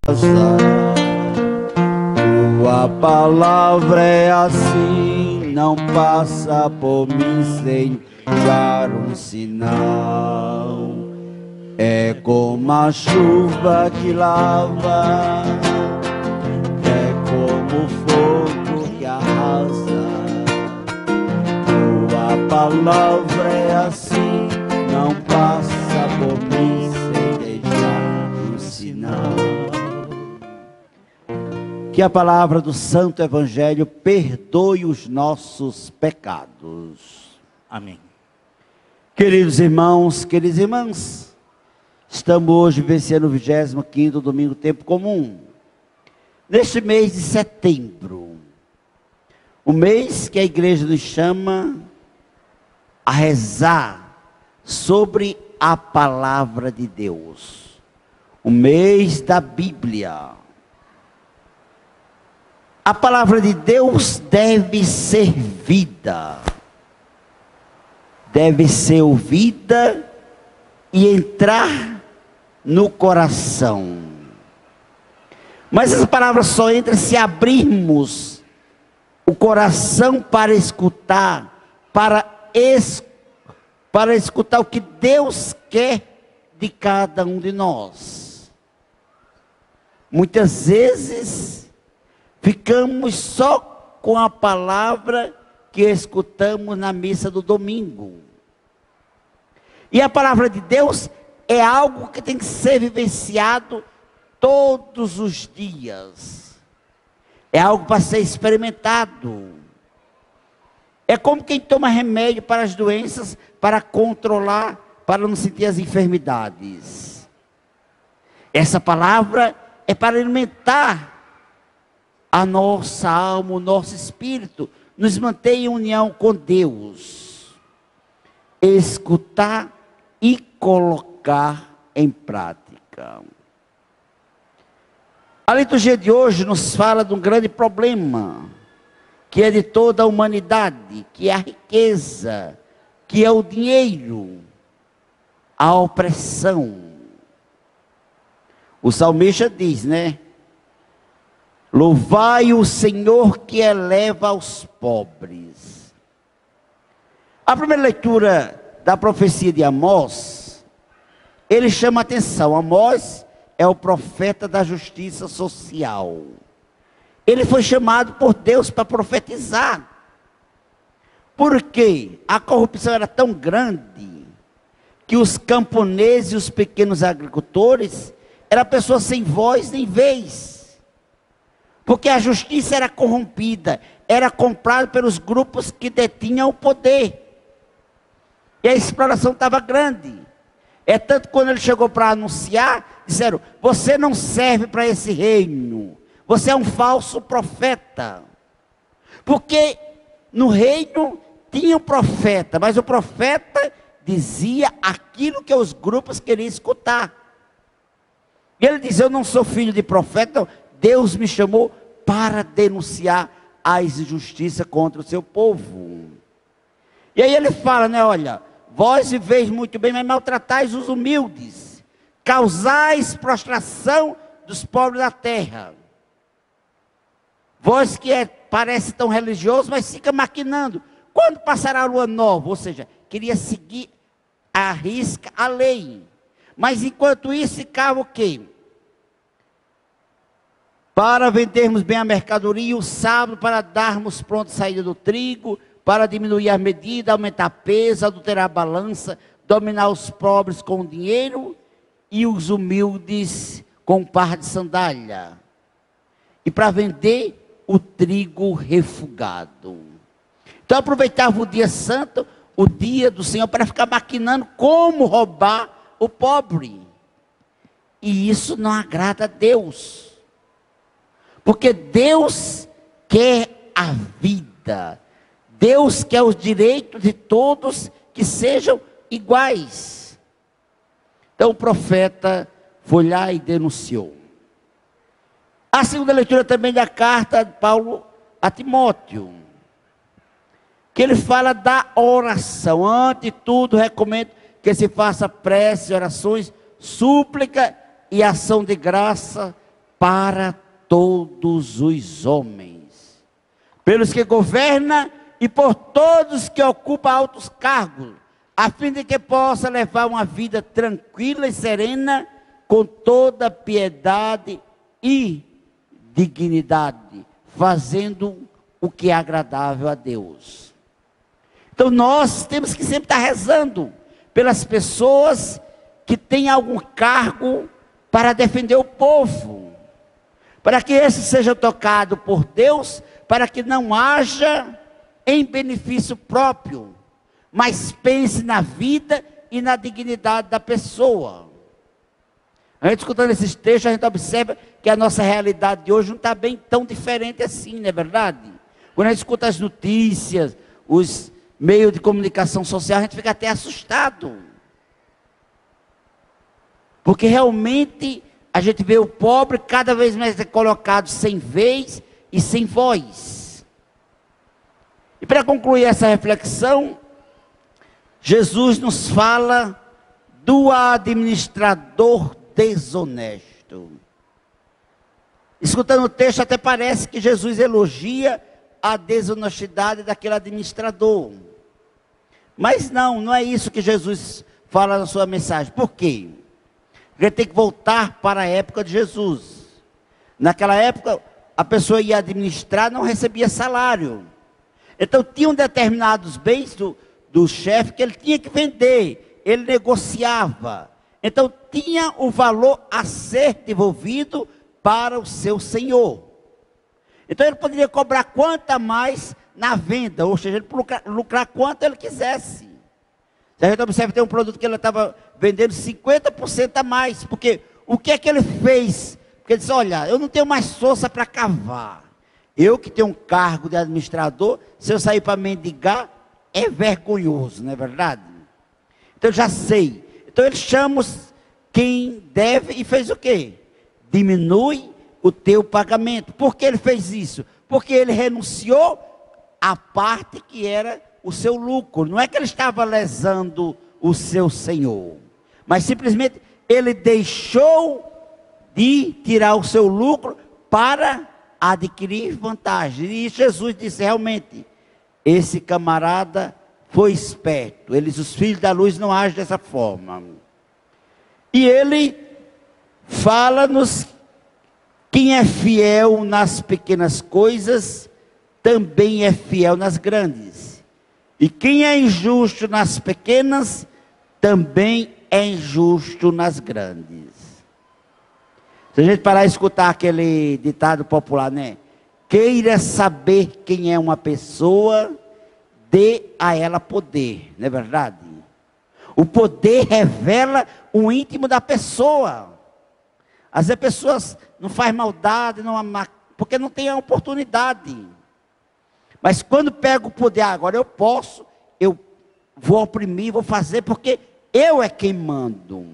Tua palavra é assim, não passa por mim sem dar um sinal. É como a chuva que lava, é como o fogo que arrasa. Tua palavra é assim, não passa por mim sem deixar um sinal. Que a palavra do Santo Evangelho perdoe os nossos pecados. Amém. Queridos irmãos, queridas irmãs, estamos hoje vivenciando o 25º domingo tempo comum. Neste mês de setembro, o mês que a igreja nos chama a rezar sobre a palavra de Deus. O mês da Bíblia. A palavra de Deus deve ser vida, deve ser ouvida e entrar no coração. Mas essa palavra só entra se abrirmos o coração para escutar, para escutar o que Deus quer de cada um de nós. Muitas vezes ficamos só com a palavra que escutamos na missa do domingo. E a palavra de Deus é algo que tem que ser vivenciado todos os dias. É algo para ser experimentado. É como quem toma remédio para as doenças, para controlar, para não sentir as enfermidades. Essa palavra é para alimentar a nossa alma, o nosso espírito, nos manter em união com Deus. Escutar e colocar em prática. A liturgia de hoje nos fala de um grande problema, que é de toda a humanidade, que é a riqueza, que é o dinheiro, a opressão. O salmista diz, né? Louvai o Senhor que eleva os pobres. A primeira leitura da profecia de Amós, ele chama a atenção. Amós é o profeta da justiça social. Ele foi chamado por Deus para profetizar. Porque a corrupção era tão grande que os camponeses e os pequenos agricultores eram pessoas sem voz nem vez. Porque a justiça era corrompida, era comprada pelos grupos que detinham o poder. E a exploração estava grande. É tanto que quando ele chegou para anunciar, disseram, você não serve para esse reino. Você é um falso profeta. Porque no reino tinha um profeta, mas o profeta dizia aquilo que os grupos queriam escutar. E ele diz, eu não sou filho de profeta, Deus me chamou para denunciar as injustiças contra o seu povo. E aí ele fala, né, olha, vós viveis muito bem, mas maltratais os humildes, causais prostração dos pobres da terra. Vós que parece tão religioso, mas fica maquinando. Quando passará a lua nova? Ou seja, queria seguir à risca a lei. Mas enquanto isso ficava o quê? Para vendermos bem a mercadoria, o sábado, para darmos pronta saída do trigo, para diminuir a medida, aumentar peso, adulterar a balança, dominar os pobres com o dinheiro e os humildes com um par de sandália. E para vender o trigo refugado. Então aproveitava o dia santo, o dia do Senhor, para ficar maquinando como roubar o pobre. E isso não agrada a Deus. Porque Deus quer a vida. Deus quer os direitos de todos que sejam iguais. Então o profeta foi lá e denunciou. A segunda leitura também da carta de Paulo a Timóteo, que ele fala da oração. Antes de tudo, recomendo que se faça prece, orações, súplica e ação de graça para todos os homens, pelos que governa e por todos que ocupam altos cargos, a fim de que possa levar uma vida tranquila e serena, com toda piedade e dignidade, fazendo o que é agradável a Deus. Então nós temos que sempre estar rezando pelas pessoas que têm algum cargo para defender o povo, para que esse seja tocado por Deus, para que não haja em benefício próprio, mas pense na vida e na dignidade da pessoa. A gente escutando esses textos, a gente observa que a nossa realidade de hoje não está bem tão diferente assim, não é verdade? Quando a gente escuta as notícias, os meios de comunicação social, a gente fica até assustado. Porque realmente a gente vê o pobre cada vez mais colocado sem vez e sem voz. E para concluir essa reflexão, Jesus nos fala do administrador desonesto. Escutando o texto, até parece que Jesus elogia a desonestidade daquele administrador. Mas não é isso que Jesus fala na sua mensagem. Por quê? Porque tem que voltar para a época de Jesus. Naquela época, a pessoa ia administrar, não recebia salário. Então, tinham determinados bens do chefe que ele tinha que vender. Ele negociava. Então, tinha o valor a ser devolvido para o seu senhor. Então, ele poderia cobrar quanto a mais na venda, ou seja, ele lucrar quanto ele quisesse. Se a gente observa, tem um produto que ele estava vendendo 50% a mais, porque o que é que ele fez? Porque ele disse, olha, eu não tenho mais força para cavar. Eu que tenho um cargo de administrador, se eu sair para mendigar, é vergonhoso, não é verdade? Então eu já sei. Então ele chama quem deve e fez o quê? Diminui o teu pagamento. Por que ele fez isso? Porque ele renunciou à parte que era o seu lucro. Não é que ele estava lesando o seu senhor, mas simplesmente ele deixou de tirar o seu lucro para adquirir vantagem. E Jesus disse, realmente, esse camarada foi esperto. Eles, os filhos da luz, não agem dessa forma. E ele fala-nos, quem é fiel nas pequenas coisas, também é fiel nas grandes. E quem é injusto nas pequenas, também é injusto nas grandes. Se a gente parar e escutar aquele ditado popular, né? Queira saber quem é uma pessoa, dê a ela poder, não é verdade? O poder revela o íntimo da pessoa. Às vezes as pessoas não fazem maldade, porque não tem a oportunidade. Mas quando pega o poder, agora eu posso, eu vou oprimir, vou fazer, porque eu é quem mando.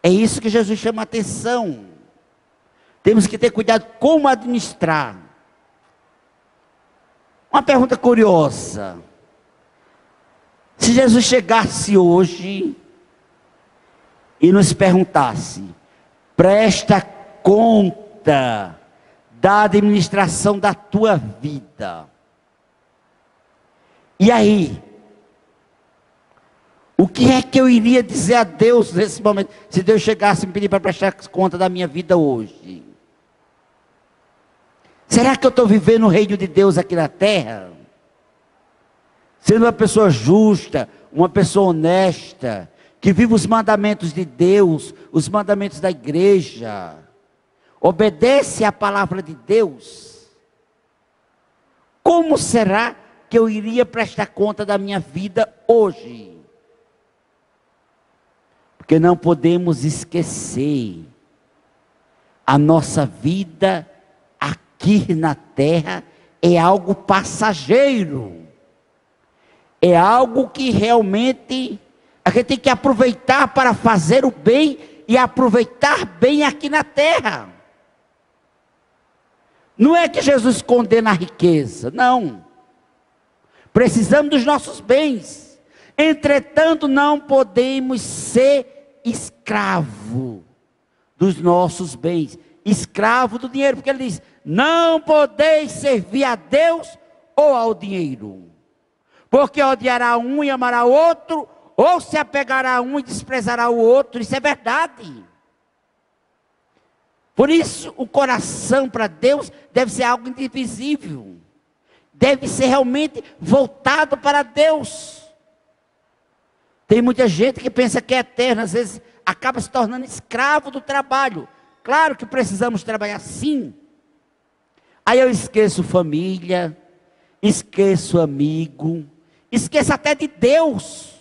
É isso que Jesus chama a atenção. Temos que ter cuidado como administrar. Uma pergunta curiosa. Se Jesus chegasse hoje e nos perguntasse, presta conta da administração da tua vida. E aí? O que é que eu iria dizer a Deus nesse momento, se Deus chegasse e me pedir para prestar conta da minha vida hoje? Será que eu estou vivendo o reino de Deus aqui na terra? Sendo uma pessoa justa, uma pessoa honesta, que vive os mandamentos de Deus, os mandamentos da igreja, obedece à palavra de Deus? Como será que eu iria prestar conta da minha vida hoje? Porque não podemos esquecer, a nossa vida aqui na terra é algo passageiro, é algo que realmente a gente tem que aproveitar para fazer o bem e aproveitar bem aqui na terra. Não é que Jesus condena a riqueza, não. Precisamos dos nossos bens, entretanto não podemos ser escravo dos nossos bens, escravo do dinheiro, porque ele diz: não podeis servir a Deus ou ao dinheiro, porque odiará um e amará outro, ou se apegará a um e desprezará o outro. Isso é verdade. Por isso, o coração para Deus deve ser algo indivisível, deve ser realmente voltado para Deus. Tem muita gente que pensa que é eterno, às vezes acaba se tornando escravo do trabalho. Claro que precisamos trabalhar, sim. Aí eu esqueço família, esqueço amigo, esqueço até de Deus.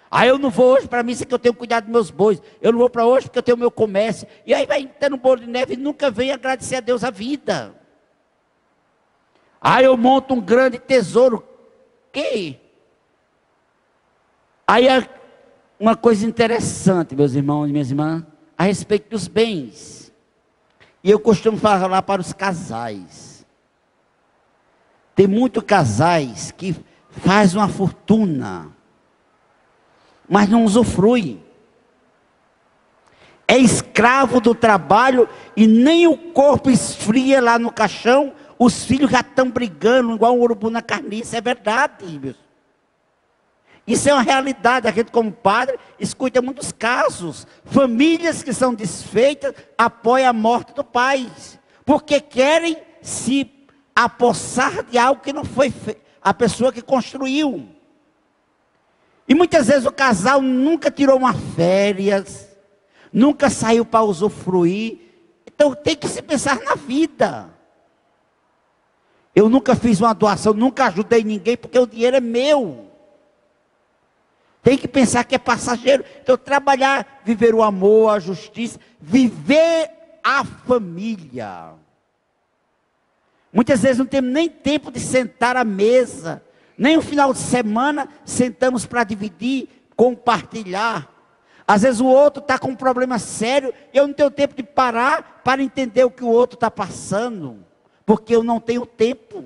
Aí eu não vou hoje para a missa que eu tenho cuidado dos meus bois. Eu não vou para hoje porque eu tenho meu comércio. E aí vai tendo um bolo de neve e nunca vem agradecer a Deus a vida. Aí eu monto um grande tesouro. Que? Aí uma coisa interessante, meus irmãos e minhas irmãs, a respeito dos bens. E eu costumo falar para os casais. Tem muitos casais que faz uma fortuna, mas não usufrui. É escravo do trabalho e nem o corpo esfria lá no caixão, os filhos já estão brigando igual um urubu na carniça. É verdade, meus. Isso é uma realidade. A gente, como padre, escuta muitos casos. Famílias que são desfeitas apoiam a morte do pai, porque querem se apossar de algo que não foi a pessoa que construiu. E muitas vezes o casal nunca tirou uma férias, nunca saiu para usufruir. Então tem que se pensar na vida. Eu nunca fiz uma doação, nunca ajudei ninguém, porque o dinheiro é meu. Tem que pensar que é passageiro. Então trabalhar, viver o amor, a justiça, viver a família. Muitas vezes não temos nem tempo de sentar à mesa, nem o final de semana sentamos para dividir, compartilhar. Às vezes o outro está com um problema sério, e eu não tenho tempo de parar para entender o que o outro está passando, porque eu não tenho tempo.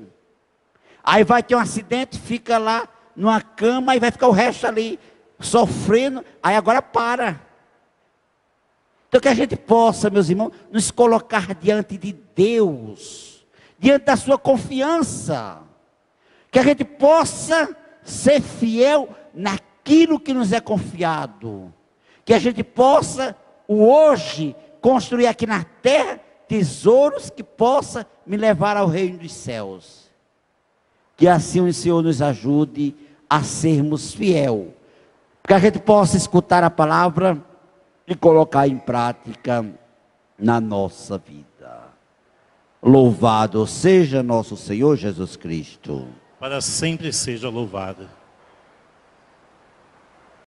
Aí vai ter um acidente, fica lá numa cama, e vai ficar o resto ali sofrendo, aí agora para. Então que a gente possa, meus irmãos, nos colocar diante de Deus, diante da sua confiança, que a gente possa ser fiel naquilo que nos é confiado, que a gente possa, o hoje, construir aqui na terra, tesouros que possa me levar ao reino dos céus. Que assim o Senhor nos ajude a sermos fiel, que a gente possa escutar a palavra e colocar em prática na nossa vida. Louvado seja nosso Senhor Jesus Cristo. Para sempre seja louvado.